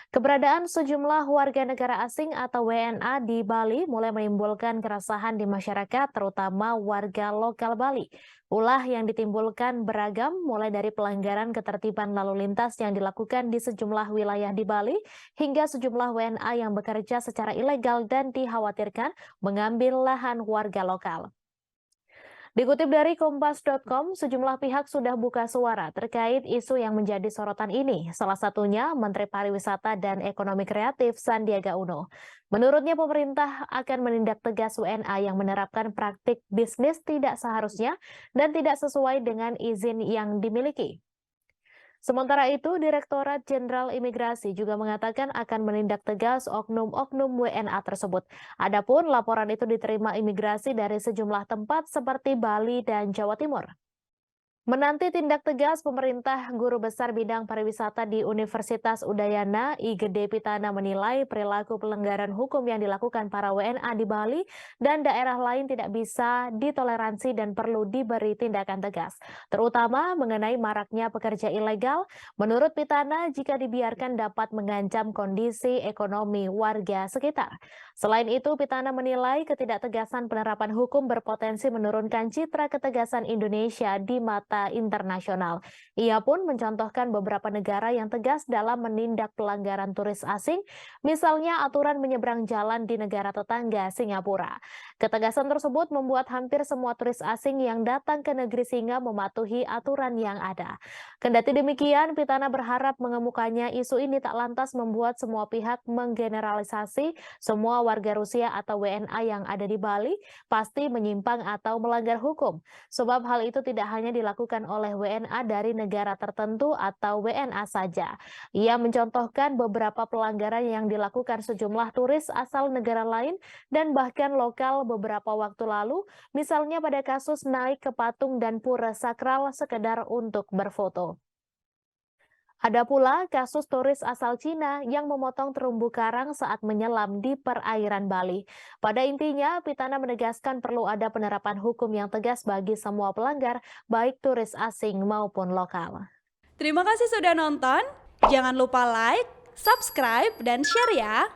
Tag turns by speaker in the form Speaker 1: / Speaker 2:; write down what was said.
Speaker 1: Keberadaan sejumlah warga negara asing atau WNA di Bali mulai menimbulkan keresahan di masyarakat, terutama warga lokal Bali. Ulah yang ditimbulkan beragam, mulai dari pelanggaran ketertiban lalu lintas yang dilakukan di sejumlah wilayah di Bali, hingga sejumlah WNA yang bekerja secara ilegal dan dikhawatirkan mengambil lahan warga lokal. Dikutip dari Kompas.com, sejumlah pihak sudah buka suara terkait isu yang menjadi sorotan ini. Salah satunya Menteri Pariwisata dan Ekonomi Kreatif Sandiaga Uno. Menurutnya pemerintah akan menindak tegas WNA yang menerapkan praktik bisnis tidak seharusnya dan tidak sesuai dengan izin yang dimiliki. Sementara itu, Direktorat Jenderal Imigrasi juga mengatakan akan menindak tegas oknum-oknum WNA tersebut. Adapun laporan itu diterima imigrasi dari sejumlah tempat seperti Bali dan Jawa Timur. Menanti tindak tegas pemerintah, Guru Besar Bidang Pariwisata di Universitas Udayana, I Gede Pitana menilai perilaku pelanggaran hukum yang dilakukan para WNA di Bali dan daerah lain tidak bisa ditoleransi dan perlu diberi tindakan tegas, terutama mengenai maraknya pekerja ilegal. Menurut Pitana, jika dibiarkan dapat mengancam kondisi ekonomi warga sekitar. Selain itu, Pitana menilai ketidaktegasan penerapan hukum berpotensi menurunkan citra ketegasan Indonesia di mata internasional. Ia pun mencontohkan beberapa negara yang tegas dalam menindak pelanggaran turis asing, misalnya aturan menyeberang jalan di negara tetangga Singapura. Ketegasan tersebut membuat hampir semua turis asing yang datang ke negeri singa mematuhi aturan yang ada. Kendati demikian, Pitana berharap mengemukanya isu ini tak lantas membuat semua pihak menggeneralisasi semua warga Rusia atau WNA yang ada di Bali pasti menyimpang atau melanggar hukum. Sebab hal itu tidak hanya dilakukan oleh WNA dari negara tertentu atau WNA saja. Ia mencontohkan beberapa pelanggaran yang dilakukan sejumlah turis asal negara lain dan bahkan lokal beberapa waktu lalu, misalnya pada kasus naik ke patung dan pura sakral sekedar untuk berfoto. Ada pula kasus turis asal Cina yang memotong terumbu karang saat menyelam di perairan Bali. Pada intinya, Pitana menegaskan perlu ada penerapan hukum yang tegas bagi semua pelanggar, baik turis asing maupun lokal.
Speaker 2: Terima kasih sudah nonton. Jangan lupa like, subscribe, dan share ya.